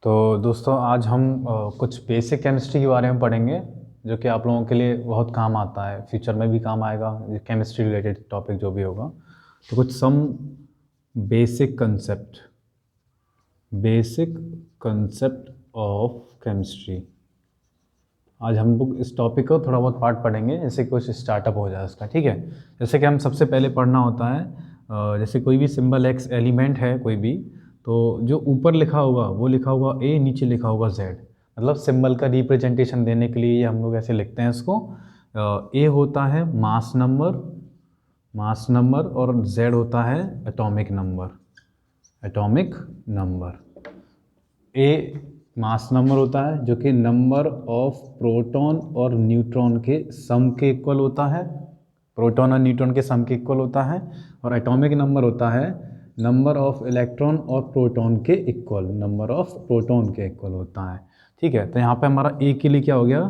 तो दोस्तों आज हम कुछ बेसिक केमिस्ट्री के बारे में पढ़ेंगे जो कि आप लोगों के लिए बहुत काम आता है, फ्यूचर में भी काम आएगा, केमिस्ट्री रिलेटेड टॉपिक जो भी होगा। तो कुछ some basic concept of chemistry. आज हम लोग इस टॉपिक को थोड़ा बहुत पार्ट पढ़ेंगे, जैसे कुछ स्टार्टअप हो जाए उसका, ठीक है। जैसे कि हम सबसे पहले पढ़ना होता है, जैसे कोई भी सिंबल एक्स एलिमेंट है कोई भी, तो जो ऊपर लिखा होगा वो लिखा होगा ए, नीचे लिखा होगा जेड। मतलब सिंबल का रिप्रेजेंटेशन देने के लिए हम लोग ऐसे लिखते हैं इसको। ए होता है मास नंबर और जेड होता है एटॉमिक नंबर। ए मास नंबर होता है जो कि नंबर ऑफ प्रोटॉन और न्यूट्रॉन के सम के इक्वल होता है, प्रोटॉन और न्यूट्रॉन के सम के इक्वल होता है। और एटॉमिक नंबर होता है नंबर ऑफ इलेक्ट्रॉन और प्रोटॉन के इक्वल, होता है, ठीक है। तो यहाँ पे हमारा ए के लिए क्या हो गया,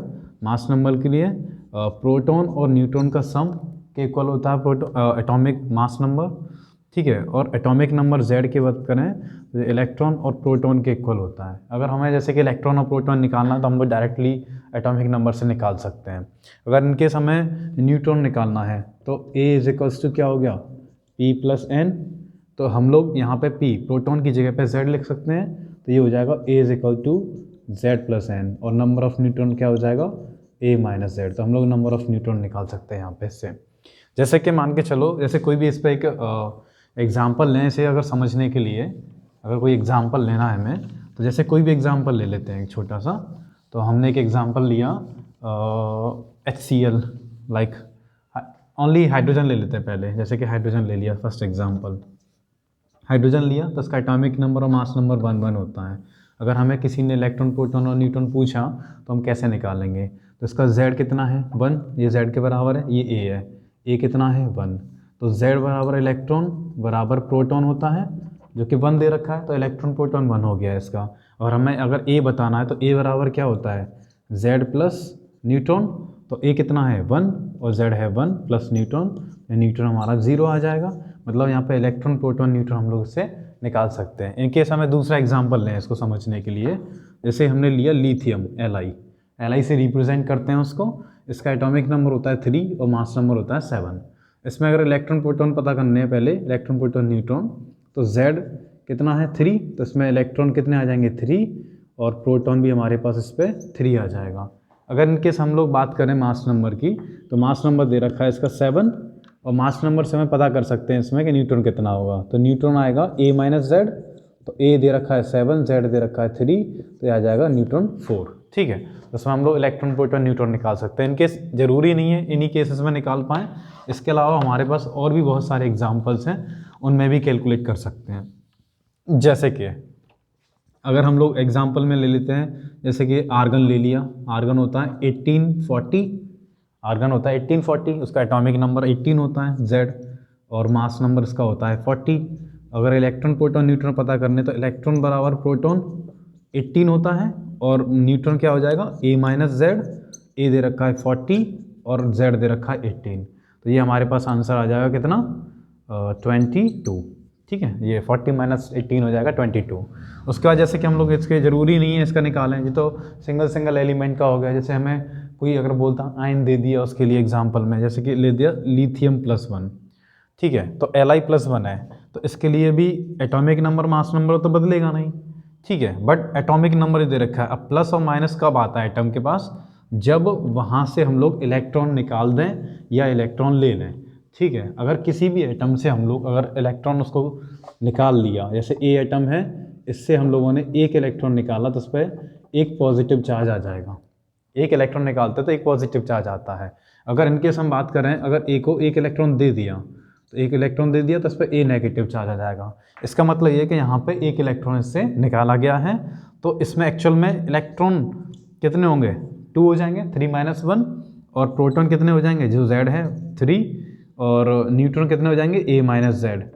मास नंबर के लिए प्रोटॉन और न्यूट्रॉन का सम के इक्वल होता है एटॉमिक मास नंबर, ठीक है। और एटॉमिक नंबर जेड की बात करें तो इलेक्ट्रॉन और प्रोटॉन के इक्वल होता है। अगर हमें जैसे कि इलेक्ट्रॉन और प्रोटॉन निकालना है तो हम लोग डायरेक्टली एटॉमिक नंबर से निकाल सकते हैं। अगर इनकेस हमें न्यूट्रॉन निकालना है तो ए इज इक्वल्स टू क्या हो गया, पी प्लस एन। तो हम लोग यहाँ पे पी प्रोटॉन की जगह पे जेड लिख सकते हैं, तो ये हो जाएगा A is equal to Z plus N. और नंबर ऑफ न्यूट्रॉन क्या हो जाएगा, ए माइनस जेड। तो हम लोग नंबर ऑफ न्यूट्रॉन निकाल सकते हैं यहाँ पे इससे। जैसे कि मान के चलो, जैसे कोई भी इस पर एक एग्जाम्पल लें इसे अगर समझने के लिए, अगर कोई एग्जाम्पल लेना है हमें, तो जैसे कोई भी एग्जाम्पल ले लेते हैं एक छोटा सा। तो हमने एक एग्जाम्पल लिया HCl, लाइक ओनली हाइड्रोजन ले लेते हैं पहले। जैसे कि हाइड्रोजन ले लिया, फर्स्ट एग्जाम्पल हाइड्रोजन लिया, तो इसका एटॉमिक नंबर और मास नंबर 1 होता है। अगर हमें किसी ने इलेक्ट्रॉन प्रोटॉन और न्यूट्रॉन पूछा तो हम कैसे निकालेंगे, तो इसका Z कितना है 1, ये Z के बराबर है, ये A है, A कितना है 1। तो Z बराबर इलेक्ट्रॉन बराबर प्रोटॉन होता है जो कि 1 दे रखा है, तो इलेक्ट्रॉन प्रोटॉन 1 हो गया है इसका। और हमें अगर A बताना है तो A बराबर क्या होता है Z प्लस न्यूट्रॉन। तो A कितना है 1 और Z है 1 प्लस न्यूट्रॉन हमारा 0 आ जाएगा। मतलब यहाँ पे इलेक्ट्रॉन प्रोटॉन न्यूट्रॉन हम लोग इससे निकाल सकते हैं। इन केस हमें दूसरा एग्जाम्पल लें इसको समझने के लिए, जैसे हमने लिया लिथियम Li से रिप्रेजेंट करते हैं उसको। इसका एटॉमिक नंबर होता है 3 और मास नंबर होता है 7। इसमें अगर इलेक्ट्रॉन प्रोटॉन पता करने हैं पहले, इलेक्ट्रॉन प्रोटॉन न्यूट्रॉन, तो Z कितना है 3, तो इसमें इलेक्ट्रॉन कितने आ जाएंगे 3 और प्रोटॉन भी हमारे पास इस पर 3 आ जाएगा। अगर इनकेस हम लोग बात करें मास नंबर की, तो मास नंबर दे रखा है इसका 7 और मास नंबर से हमें पता कर सकते हैं इसमें कि न्यूट्रॉन कितना होगा। तो न्यूट्रॉन आएगा A माइनस जेड, तो A दे रखा है 7, Z दे रखा है 3, तो ये आ जाएगा न्यूट्रॉन 4, ठीक है। तो इसमें हम लोग इलेक्ट्रॉन प्रोटॉन न्यूट्रॉन निकाल सकते हैं। इनकेस ज़रूरी नहीं है इन्हीं केसेस में निकाल पाएँ, इसके अलावा हमारे पास और भी बहुत सारे एग्जाम्पल्स हैं, उनमें भी कैलकुलेट कर सकते हैं। जैसे कि अगर हम लोग एग्जाम्पल में ले लेते हैं, जैसे कि आर्गन ले लिया, आर्गन होता है 1840, उसका एटॉमिक नंबर 18 होता है Z और मास नंबर इसका होता है 40। अगर इलेक्ट्रॉन प्रोटॉन न्यूट्रॉन पता करने तो इलेक्ट्रॉन बराबर प्रोटॉन 18 होता है और न्यूट्रॉन क्या हो जाएगा A माइनस जेड। A दे रखा है 40 और Z दे रखा है 18। तो ये हमारे पास आंसर आ जाएगा कितना 22, ठीक है। ये 40 माइनस 18 हो जाएगा 22। उसके बाद जैसे कि हम लोग इसके ज़रूरी नहीं है इसका निकालें, ये तो सिंगल एलिमेंट का हो गया। जैसे हमें कोई अगर बोलता आयन दे दिया उसके लिए एग्जांपल में, जैसे कि ले दिया लिथियम प्लस 1, ठीक है, तो Li प्लस 1 है, तो इसके लिए भी एटॉमिक नंबर मास नंबर तो बदलेगा नहीं, ठीक है, बट एटॉमिक नंबर दे रखा है। अब प्लस और माइनस कब आता है एटम के पास, जब वहाँ से हम लोग इलेक्ट्रॉन निकाल दें या इलेक्ट्रॉन ले लें, ठीक है। अगर किसी भी एटम से हम लोग अगर इलेक्ट्रॉन उसको निकाल लिया, जैसे A एटम है, इससे हम लोगों ने एक इलेक्ट्रॉन निकाला तो उस पर एक पॉजिटिव चार्ज आ जाएगा। एक इलेक्ट्रॉन निकालते तो एक पॉजिटिव चार्ज आता है। अगर इनकेस हम बात करें, अगर A को एक इलेक्ट्रॉन दे दिया तो एक इलेक्ट्रॉन दे दिया तो इस पर A नेगेटिव चार्ज आ जाएगा। इसका मतलब ये है कि यहाँ पे एक इलेक्ट्रॉन इससे निकाला गया है, तो इसमें एक्चुअल में इलेक्ट्रॉन कितने होंगे 2 हो जाएंगे, 3 माइनस 1, और प्रोटॉन कितने हो जाएंगे जो Z है 3, और न्यूट्रॉन कितने हो जाएंगे A माइनस जेड।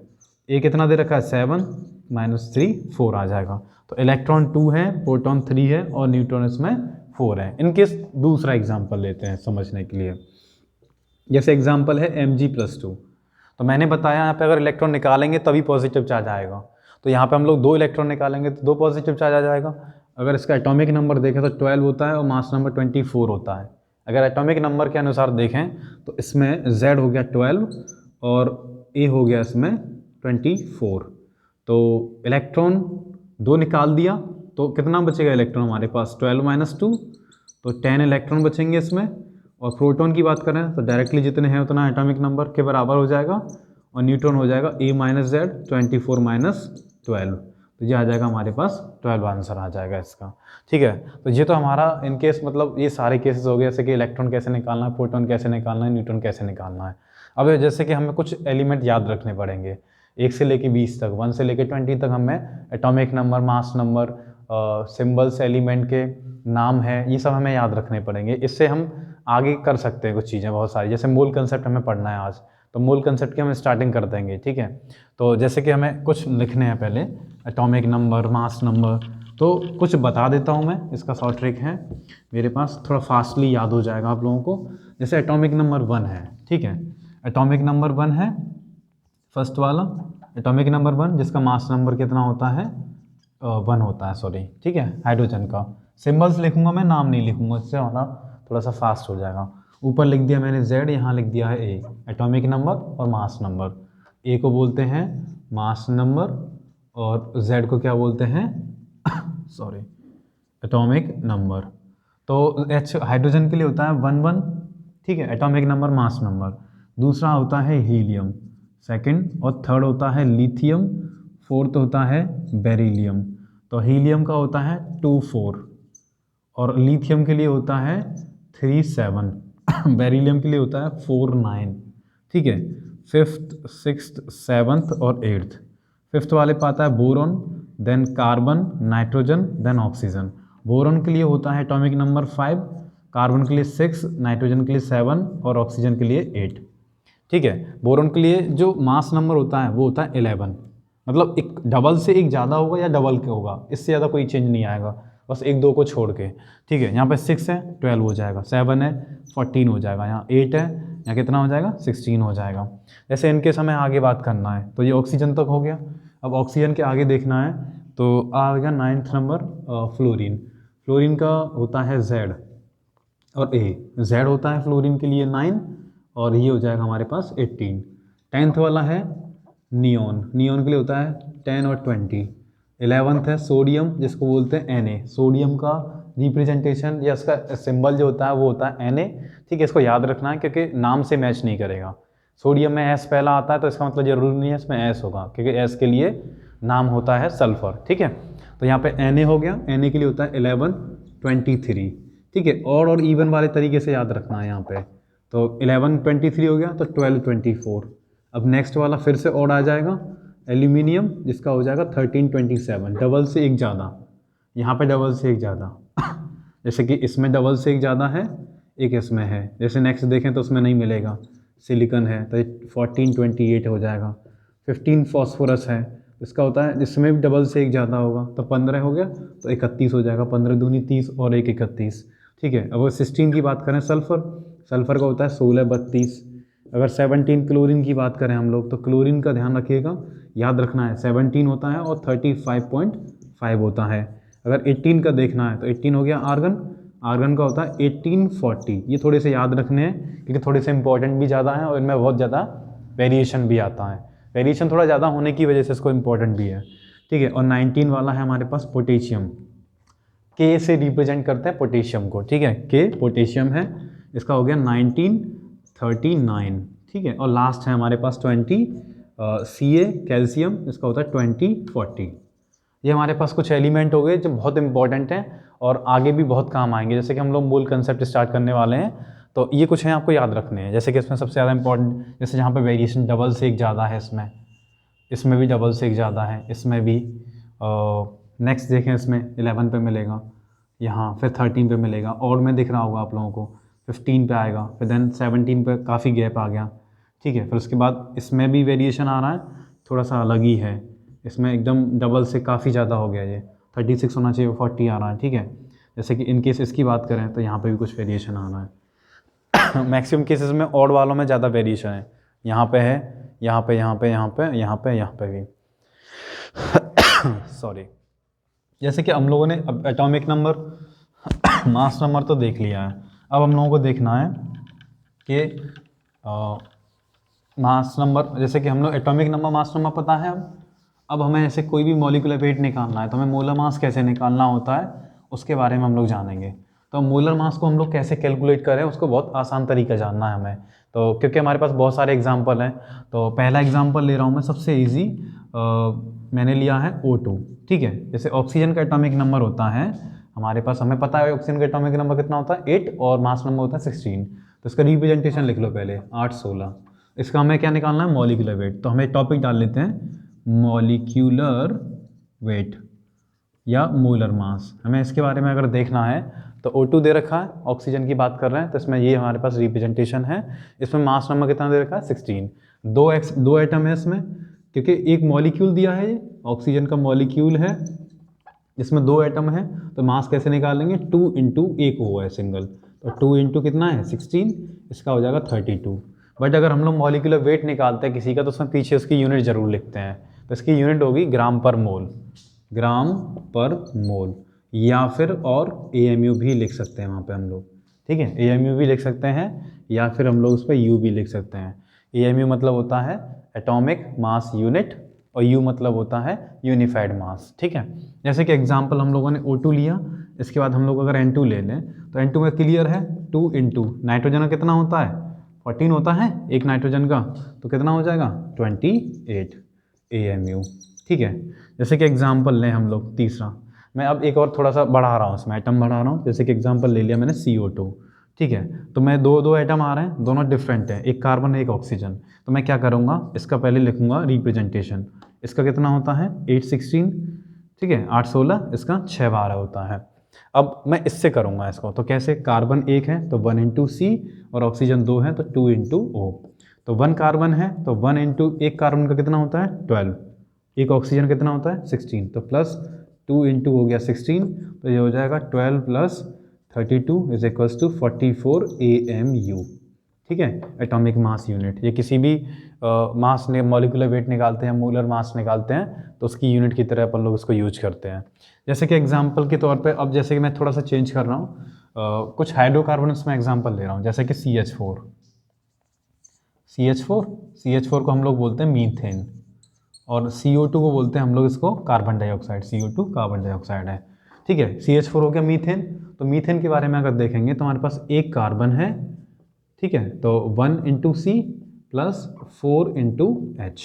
A कितना दे रखा है 7 माइनस 3 4 आ जाएगा। तो इलेक्ट्रॉन 2 है, प्रोटॉन 3 है और न्यूट्रॉन इसमें 4 है। इनके दूसरा एग्जाम्पल लेते हैं समझने के लिए, जैसे एग्जाम्पल है Mg+2। तो मैंने बताया यहाँ पे अगर इलेक्ट्रॉन निकालेंगे तभी पॉजिटिव चार्ज आएगा, तो यहाँ पे हम लोग 2 इलेक्ट्रॉन निकालेंगे तो 2 पॉजिटिव चार्ज आ जाएगा। अगर इसका एटॉमिक नंबर देखें तो 12 होता है और मास नंबर 24 होता है। अगर एटॉमिक नंबर के अनुसार देखें तो इसमें Z हो गया 12 और A हो गया इसमें 24। तो इलेक्ट्रॉन 2 निकाल दिया तो कितना बचेगा इलेक्ट्रॉन हमारे पास, 12 - 2 तो 10 इलेक्ट्रॉन बचेंगे इसमें। और प्रोटॉन की बात करें तो डायरेक्टली जितने हैं उतना एटॉमिक नंबर के बराबर हो जाएगा और न्यूट्रॉन हो जाएगा A - Z 24 - 12। तो ये आ जाएगा हमारे पास 12 आंसर आ जाएगा इसका। ठीक है, तो ये तो हमारा इन केस मतलब ये सारे केसेस हो गए, जैसे कि इलेक्ट्रॉन कैसे निकालना है, प्रोटॉन कैसे निकालना है, न्यूट्रॉन कैसे निकालना है। अब जैसे कि हमें कुछ एलिमेंट याद रखने पड़ेंगे 1 से लेके 20 तक, 1 से लेके 20 तक हमें atomic number, mass number, symbols element के नाम है, ये सब हमें याद रखने पड़ेंगे। इससे हम आगे कर सकते हैं कुछ चीज़ें बहुत सारी, जैसे मोल कंसेप्ट हमें पढ़ना है आज, तो मोल कंसेप्ट की हम स्टार्टिंग कर देंगे। ठीक है, तो जैसे कि हमें कुछ लिखने हैं पहले, एटॉमिक नंबर, मास नंबर, तो कुछ बता देता हूँ मैं, इसका शॉर्ट ट्रिक है मेरे पास, थोड़ा फास्टली याद हो जाएगा आप लोगों को। जैसे एटॉमिक नंबर 1 है, ठीक है, एटॉमिक नंबर 1 है फर्स्ट वाला, एटॉमिक नंबर 1 जिसका मास नंबर कितना होता है 1 होता है, सॉरी, ठीक है, हाइड्रोजन का। सिंबल्स लिखूंगा मैं, नाम नहीं लिखूंगा, इससे हमारा थोड़ा सा फास्ट हो जाएगा। ऊपर लिख दिया मैंने Z, यहाँ लिख दिया है A, एटॉमिक नंबर और मास नंबर। A को बोलते हैं मास नंबर और Z को क्या बोलते हैं सॉरी, एटॉमिक नंबर। तो H हाइड्रोजन के लिए होता है 1 ठीक है, एटॉमिक नंबर, मास नंबर। दूसरा होता है हीलियम, सेकंड, और थर्ड होता है लिथियम, फोर्थ होता है बेरिलियम। तो हीलियम का होता है 24 और लिथियम के लिए होता है 37, बेरिलियम के लिए होता है 49। ठीक है, 5th, 6th, 7th और 8th। 5th वाले पे आता है boron, then carbon, nitrogen, then oxygen. Boron के लिए होता है एटॉमिक नंबर 5, कार्बन के लिए 6, नाइट्रोजन के लिए 7 और ऑक्सीजन के लिए 8। ठीक है, बोरॉन के लिए जो मास नंबर होता है वो होता है 11, मतलब एक डबल से एक ज़्यादा होगा या डबल के होगा, इससे ज़्यादा कोई चेंज नहीं आएगा, बस 1-2 को छोड़ के। ठीक है, यहाँ पे 6 है 12 हो जाएगा, 7 है 14 हो जाएगा, यहाँ 8 है, यहाँ कितना हो जाएगा 16 हो जाएगा। जैसे इनकेस हमें आगे बात करना है तो ये ऑक्सीजन तक हो गया। अब ऑक्सीजन के आगे देखना है तो आ गया 9th नंबर फ्लोरीन। फ्लोरीन का होता है Z और A, Z होता है फ्लोरीन के लिए 9 और ये हो जाएगा हमारे पास 18। 10th वाला है नियॉन, नियॉन के लिए होता है 10 और 20। 11th है सोडियम, जिसको बोलते हैं Na, सोडियम का रिप्रेजेंटेशन या इसका सिंबल जो होता है वो होता है Na। ठीक है, इसको याद रखना है क्योंकि नाम से मैच नहीं करेगा। सोडियम में S पहला आता है तो इसका मतलब जरूरी नहीं है इसमें S होगा, क्योंकि S के लिए नाम होता है सल्फर। ठीक है, तो यहाँ पे Na हो गया, Na के लिए होता है 11, 23। ठीक है, और इवन वाले तरीके से याद रखना है यहाँ पे। तो 11, 23 हो गया तो 12, 24। अब नेक्स्ट वाला फिर से और आ जाएगा एल्यूमिनियम, जिसका हो जाएगा 13, 27, डबल से एक ज़्यादा, यहाँ पे डबल से एक ज़्यादा जैसे कि इसमें डबल से एक ज़्यादा है, एक इसमें है। जैसे नेक्स्ट देखें तो उसमें नहीं मिलेगा, सिलिकॉन है तो 14, 28 हो जाएगा। 15 फॉस्फोरस है, इसका होता है जिसमें भी डबल से एक ज़्यादा होगा, तो 15 हो गया तो 31 हो जाएगा, 15 दूनी 30 और 1 31। ठीक है, अब 16 की बात करें सल्फ़र, सल्फ़र का होता है 16, 32। अगर 17 क्लोरीन की बात करें हम लोग, तो क्लोरीन का ध्यान रखिएगा, याद रखना है 17 होता है और 35.5 होता है। अगर 18 का देखना है तो 18 हो गया आर्गन, आर्गन का होता है 1840। ये थोड़े से याद रखने हैं क्योंकि थोड़े से इंपॉर्टेंट भी ज़्यादा हैं और इनमें बहुत ज़्यादा वेरिएशन भी आता है। वेरिएशन थोड़ा ज़्यादा होने की वजह से इसको इंपॉर्टेंट भी है। ठीक है, और 19 वाला है हमारे पास पोटेशियम, के से रिप्रेजेंट करते हैं पोटेशियम को। ठीक है, के पोटेशियम है, इसका हो गया 1939। ठीक है, और लास्ट है हमारे पास 20 Ca कैल्शियम, इसका होता है 2040। ये हमारे पास कुछ एलिमेंट हो गए जो बहुत इंपॉर्टेंट हैं और आगे भी बहुत काम आएंगे। जैसे कि हम लोग मोल कंसेप्ट स्टार्ट करने वाले हैं, तो ये कुछ हैं आपको याद रखने हैं। जैसे कि इसमें सबसे ज़्यादा इंपॉर्टेंट, जैसे जहाँ पे वेरिएशन डबल से एक ज़्यादा है, इसमें भी डबल से एक ज़्यादा है, इसमें भी। नेक्स्ट देखें, इसमें 11 पे मिलेगा, यहाँ फिर 13 पे मिलेगा, और में दिख रहा होगा आप लोगों को 15 पे आएगा, फिर देन 17 पे काफ़ी गैप आ गया। ठीक है, फिर उसके बाद इसमें भी वेरिएशन आ रहा है, थोड़ा सा अलग ही है, इसमें एकदम डबल से काफ़ी ज़्यादा हो गया, ये 36 होना चाहिए, 40 आ रहा है। ठीक है, जैसे कि इन केस इसकी बात करें तो यहाँ पे भी कुछ वेरिएशन आ रहा है मैक्सिमम केसेस में ऑड वालों में ज़्यादा वेरिएशन है, यहाँ पे है, यहाँ पे, यहाँ पे, यहाँ पे, यहाँ पे, यहाँ पे भी सॉरी। जैसे कि हम लोगों ने अब एटॉमिक नंबर मास नंबर तो देख लिया है, अब हम लोगों को देखना है कि मास नंबर, जैसे कि हम लोग एटॉमिक नंबर मास नंबर पता है। अब हमें ऐसे कोई भी मॉलिक्यूलर वेट निकालना है तो हमें मोलर मास कैसे निकालना होता है उसके बारे में हम लोग जानेंगे। तो मोलर मास को हम लोग कैसे कैलकुलेट करें उसको बहुत आसान तरीका जानना है हमें, तो क्योंकि हमारे पास बहुत सारे एग्जाम्पल हैं। तो पहला एग्जाम्पल ले रहा हूँ मैं, सबसे ईजी मैंने लिया है O2। ठीक है, जैसे ऑक्सीजन का एटॉमिक नंबर होता है हमारे पास, हमें पता है ऑक्सीजन का एटॉमिक नंबर कितना होता है 8 और मास नंबर होता है 16। तो इसका रिप्रेजेंटेशन लिख लो पहले 8 16। इसका हमें क्या निकालना है मॉलिक्यूलर वेट, तो हमें टॉपिक डाल लेते हैं मॉलिक्यूलर वेट या मोलर मास। हमें इसके बारे में अगर देखना है तो O2 दे रखा है, ऑक्सीजन की बात कर रहे हैं तो इसमें ये हमारे पास रिप्रेजेंटेशन है। इसमें मास नंबर कितना दे रखा है 16। दो एटम है इसमें, क्योंकि एक मॉलिक्यूल दिया है, ये ऑक्सीजन का मॉलिक्यूल है, इसमें 2 एटम है, तो मास कैसे निकालेंगे 2 इंटू एक हुआ है सिंगल, तो 2 इंटू कितना है 16, इसका हो जाएगा 32। बट अगर हम लोग मॉलिक्यूलर वेट निकालते हैं किसी का तो उसमें पीछे उसकी यूनिट जरूर लिखते हैं, तो इसकी यूनिट होगी ग्राम पर मोल, ग्राम पर मोल, या फिर और AMU भी लिख सकते हैं वहाँ पे हम लोग। ठीक है, AMU भी लिख सकते हैं या फिर हम लोग उस पर U भी लिख सकते हैं। AMU मतलब होता है एटॉमिक मास यूनिट और U मतलब होता है यूनिफाइड मास। ठीक है, जैसे कि एग्जांपल हम लोगों ने O2 लिया, इसके बाद हम लोग अगर N2 ले लें तो N2 में क्लियर है 2 इंटू नाइट्रोजन का कितना होता है 14 होता है एक नाइट्रोजन का, तो कितना हो जाएगा 28 AMU। ठीक है, जैसे कि एग्जांपल लें हम लोग तीसरा, मैं अब एक और थोड़ा सा बढ़ा रहा हूँ इसमें, एटम बढ़ा रहा हूँ। जैसे कि एग्जांपल ले लिया मैंने CO2। ठीक है, तो मैं दो एटम आ रहे हैं, दोनों डिफरेंट हैं, एक कार्बन एक ऑक्सीजन। तो मैं क्या करूँगा, इसका पहले लिखूँगा रिप्रेजेंटेशन, इसका कितना होता है 8 16। ठीक है, 8 16, इसका 6 12 होता है। अब मैं इससे करूँगा इसको, तो कैसे, कार्बन एक है तो 1 इंटू C और ऑक्सीजन 2 है तो 2 इंटू O। तो 1 कार्बन है तो 1 इंटू एक कार्बन का कितना होता है 12, एक ऑक्सीजन कितना होता है 16, तो प्लस 2 इंटू हो गया 16, तो ये हो जाएगा 12 plus 32 is equals to 44 AMU। ठीक है, एटॉमिक मास यूनिट। ये किसी भी मास ने मॉलिक्यूलर वेट निकालते हैं, मोलर मास निकालते हैं तो उसकी यूनिट की तरह अपन लोग उसको यूज करते हैं। जैसे कि एग्जांपल के तौर पे, अब जैसे कि मैं थोड़ा सा चेंज कर रहा हूँ, कुछ हाइड्रोकार्बन्स में एग्जांपल ले रहा हूँ, जैसे कि CH4। CH4 को हम लोग बोलते हैं मीथेन, और CO2 को बोलते हैं हम लोग इसको carbon dioxide, CO2 carbon dioxide है। ठीक है, CH4 हो गया मीथेन। तो मीथेन के बारे में अगर देखेंगे तो हमारे पास एक कार्बन है, ठीक है, तो 1 into C plus 4 into H।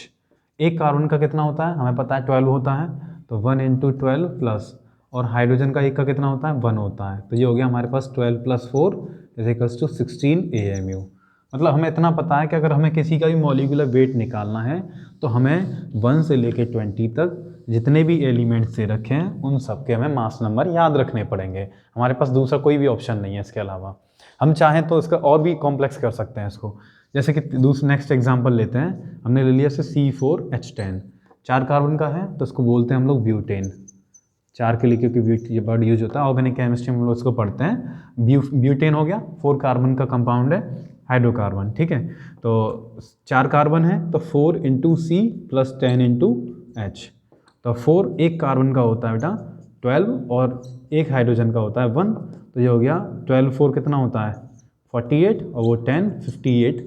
एक कार्बन का कितना होता है हमें पता है 12 होता है, तो 1 इंटू 12 प्लस, और हाइड्रोजन का एक का कितना होता है 1 होता है, तो ये हो गया हमारे पास 12 plus 4 is equals to 16 AMU। मतलब हमें इतना पता है कि अगर हमें किसी का भी मॉलिक्यूलर वेट निकालना है तो हमें 1 से लेके 20 तक जितने भी एलिमेंट्स दे रखे हैं उन सब के हमें मास नंबर याद रखने पड़ेंगे। हमारे पास दूसरा कोई भी ऑप्शन नहीं है इसके अलावा। हम चाहें तो इसका और भी कॉम्प्लेक्स कर सकते हैं इसको, जैसे कि दूसरा नेक्स्ट एग्जांपल लेते हैं, हमने ले लिया से C4H10, 4 कार्बन का है तो इसको बोलते हैं हम लोग ब्यूटेन, 4 के लिए, क्योंकि ये वर्ड यूज होता है ऑर्गेनिक केमिस्ट्री में हम लोग इसको पढ़ते हैं। ब्यूटेन हो गया, 4 कार्बन का कंपाउंड है, हाइड्रोकार्बन। ठीक है, तो 4 कार्बन है तो 4 into C plus 10 into H, तो 4 एक कार्बन का होता है बेटा 12 और एक हाइड्रोजन का होता है 1, तो ये हो गया 12 4 कितना होता है 48 और वो 10 58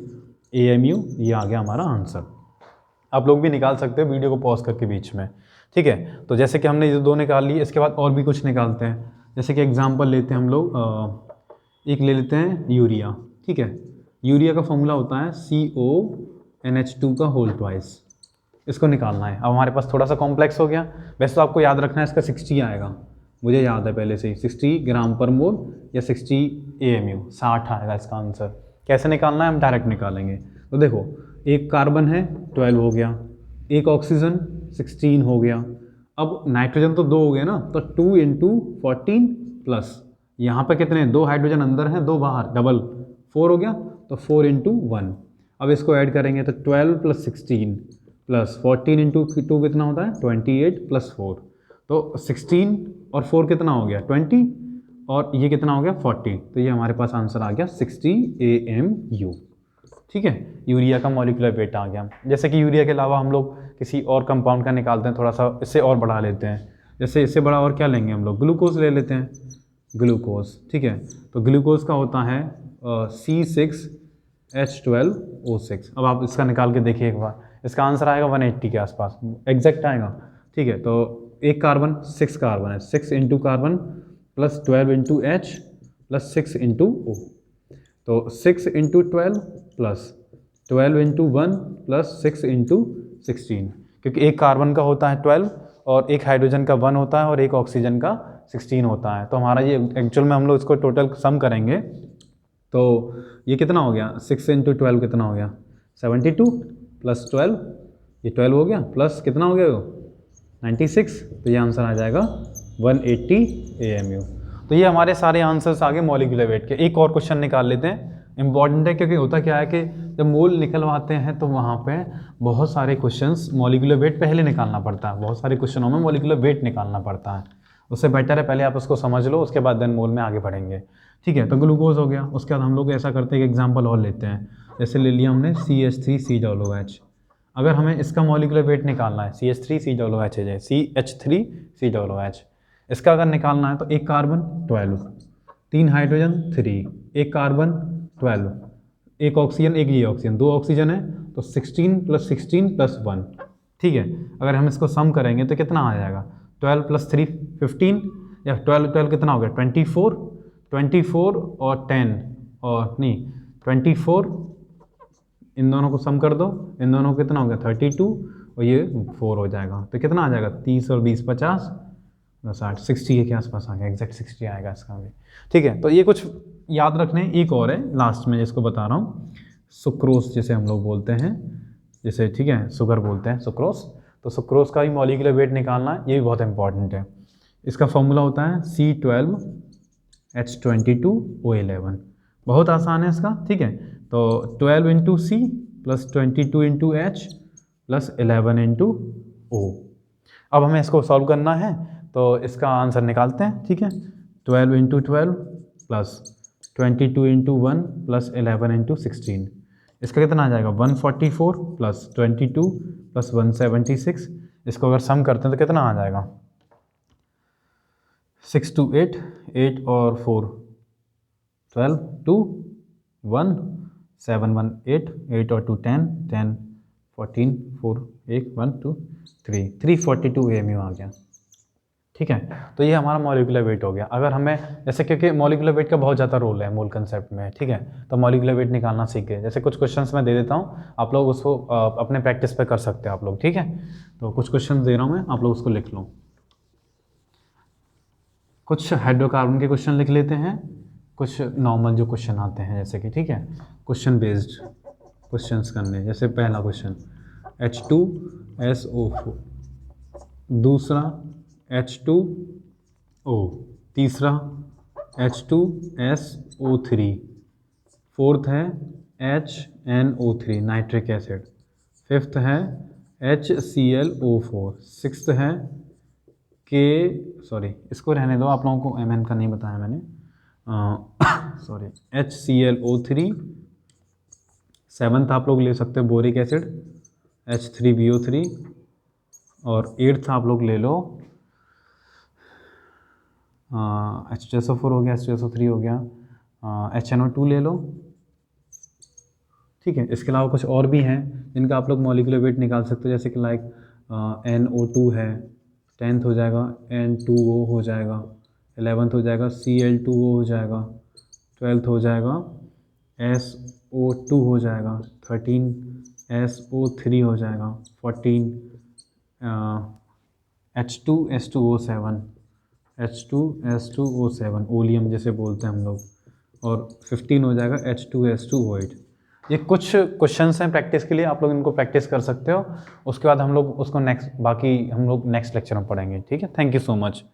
AMU। ये आ गया हमारा आंसर। आप लोग भी निकाल सकते हो वीडियो को पॉज करके बीच में। ठीक है, तो जैसे कि हमने ये 2 निकाल लिए, इसके बाद और भी कुछ निकालते हैं। जैसे कि एग्जांपल लेते हैं हम लोग, एक ले लेते हैं यूरिया। ठीक है, यूरिया का फॉर्मूला होता है CONH2 का होल ट्वाइस, इसको निकालना है। अब हमारे पास थोड़ा सा कॉम्प्लेक्स हो गया, वैसे तो आपको याद रखना है इसका 60 आएगा, मुझे याद है पहले से ही 60 ग्राम पर मोल या 60 AMU, 60 आएगा इसका आंसर। कैसे निकालना है हम डायरेक्ट निकालेंगे। तो देखो, एक कार्बन है 12 हो गया, एक ऑक्सीजन 16 हो गया, अब नाइट्रोजन तो 2 हो गया ना, तो 2 इंटू 14 प्लस यहाँ पे कितने 2 हाइड्रोजन अंदर हैं 2 बाहर, डबल 4 हो गया, तो 4 इंटू 1। अब इसको ऐड करेंगे तो 12 प्लस 16 प्लस 14 इंटू 2 कितना होता है 28 प्लस 4, तो 16 और 4 कितना हो गया 20 और ये कितना हो गया 40, तो ये हमारे पास आंसर आ गया 60 AMU। ठीक है, यूरिया का मॉलिक्यूलर वेट आ गया। जैसे कि यूरिया के अलावा हम लोग किसी और कंपाउंड का निकालते हैं, थोड़ा सा इससे और बढ़ा लेते हैं। जैसे इससे बड़ा और क्या लेंगे हम लोग, ग्लूकोज ले लेते हैं, ग्लूकोज, ठीक है। तो ग्लूकोज का होता है C6H12O6। अब आप इसका निकाल के देखिए एक बार, इसका आंसर आएगा 180 के आसपास, एग्जैक्ट आएगा, ठीक है। तो एक कार्बन 6 कार्बन है, 6 into carbon plus 12 into H plus 6 into O, तो 6 into 12 plus 12 into 1 plus 6 into 16, क्योंकि एक कार्बन का होता है 12 और एक हाइड्रोजन का 1 होता है और एक ऑक्सीजन का 16 होता है। तो हमारा ये एक्चुअल में हम लोग इसको टोटल सम करेंगे तो ये कितना हो गया, 6 इंटू 12 कितना हो गया, 72 प्लस 12, ये 12 हो गया, प्लस कितना हो गया वो 96, तो ये आंसर आ जाएगा 180 AMU। तो ये हमारे सारे आंसर्स आ गए मॉलिक्यूलर वेट के। एक और क्वेश्चन निकाल लेते हैं, इंपॉर्टेंट है, क्योंकि होता क्या है कि जब मोल निकलवाते हैं तो वहाँ पे बहुत सारे क्वेश्चंस मॉलिक्यूलर वेट पहले निकालना पड़ता है, बहुत सारे क्वेश्चनों में मॉलिक्यूलर वेट निकालना पड़ता है। उससे बेटर है पहले आप उसको समझ लो, उसके बाद देन मोल में आगे बढ़ेंगे, ठीक है। तो ग्लूकोज हो गया, उसके बाद हम लोग ऐसा करते हैं कि एग्जाम्पल और लेते हैं, जैसे ले लिया हमने CH3COOH। अगर हमें इसका मॉलिक्यूलर वेट निकालना है, CH3COOH है, CH3COOH, इसका अगर निकालना है तो एक कार्बन 12, 3 हाइड्रोजन 3, एक कार्बन 12, एक ऑक्सीजन, एक ये ऑक्सीजन, 2 ऑक्सीजन है, तो 16 प्लस 16 प्लस 1, ठीक है। अगर हम इसको सम करेंगे तो कितना आ जाएगा, 12 प्लस 3 15, या 12 कितना हो गया 24 और 10 और नहीं 24, इन दोनों को सम कर दो, इन दोनों को कितना हो गया 32 और ये 4 हो जाएगा, तो कितना आ जाएगा 30 और 20 50 60, 60 के आसपास आ गया, एग्जैक्ट 60 आएगा इसका भी, ठीक है। तो ये कुछ याद रखने, एक और है लास्ट में जिसको बता रहा हूँ, सुक्रोज जिसे हम लोग बोलते हैं, जैसे ठीक है शुगर बोलते हैं सुक्रोज, तो सुक्रोज का भी मॉलिक्यूलर वेट निकालना है, ये भी बहुत इंपॉर्टेंट है। इसका फॉर्मूला होता है C12H22O11, बहुत आसान है इसका, ठीक है। तो 12 into C plus 22 into H plus 11 into O। अब हमें इसको सॉल्व करना है तो इसका आंसर निकालते हैं, ठीक है। 12 into 12 plus 22 into 1 plus 11 into 16, इसका कितना आ जाएगा 144 प्लस 22 प्लस 176, इसको अगर सम करते हैं तो कितना आ जाएगा 6 2 8, 8 और 4 12, 2 1 7 1 8, 8 और 2 10, 10 14 4 1 1 2 3, 342 AMU आ गया, ठीक है। तो ये हमारा मॉलिक्यूलर वेट हो गया। अगर हमें जैसे, क्योंकि मॉलिक्यूलर वेट का बहुत ज़्यादा रोल है मोल कंसेप्ट में, ठीक है, तो मॉलिक्यूलर वेट निकालना सीख गए। जैसे कुछ क्वेश्चंस मैं दे देता हूँ, आप लोग उसको अपने प्रैक्टिस पे कर सकते हैं आप लोग, ठीक है। तो कुछ क्वेश्चन दे रहा हूँ मैं, आप लोग उसको लिख लो। कुछ हाइड्रोकार्बन के क्वेश्चन लिख लेते हैं, कुछ नॉर्मल जो क्वेश्चन आते हैं जैसे कि, ठीक है, क्वेश्चन बेस्ड क्वेश्चंस करने। जैसे पहला क्वेश्चन H2SO4, दूसरा H2O, तीसरा H2SO3, फोर्थ है HNO3 नाइट्रिक एसिड, फिफ्थ है HClO4, सिक्स्थ है इसको रहने दो, आप लोगों को Mn का नहीं बताया मैंने, HClO3, सेवन्थ आप लोग ले सकते हो बोरिक एसिड H3BO3, और एट्थ आप लोग ले लो H2SO4 हो गया, H2SO3 हो गया, HNO2 ले लो, ठीक है। इसके अलावा कुछ और भी हैं जिनका आप लोग मॉलिक्यूलर वेट निकाल सकते हो, जैसे कि लाइक NO2 है, 10th हो जाएगा N2O हो जाएगा, 11th हो जाएगा Cl2O हो जाएगा, 12th हो जाएगा SO2 हो जाएगा, 13 SO3 हो जाएगा, 14 H2S2O7 ओलियम जैसे बोलते हैं हम लोग, और 15 हो जाएगा H2S2O8। ये कुछ क्वेश्चंस हैं प्रैक्टिस के लिए, आप लोग इनको प्रैक्टिस कर सकते हो। उसके बाद हम लोग उसको बाकी हम लोग नेक्स्ट लेक्चर में पढ़ेंगे, ठीक है। Thank you so much.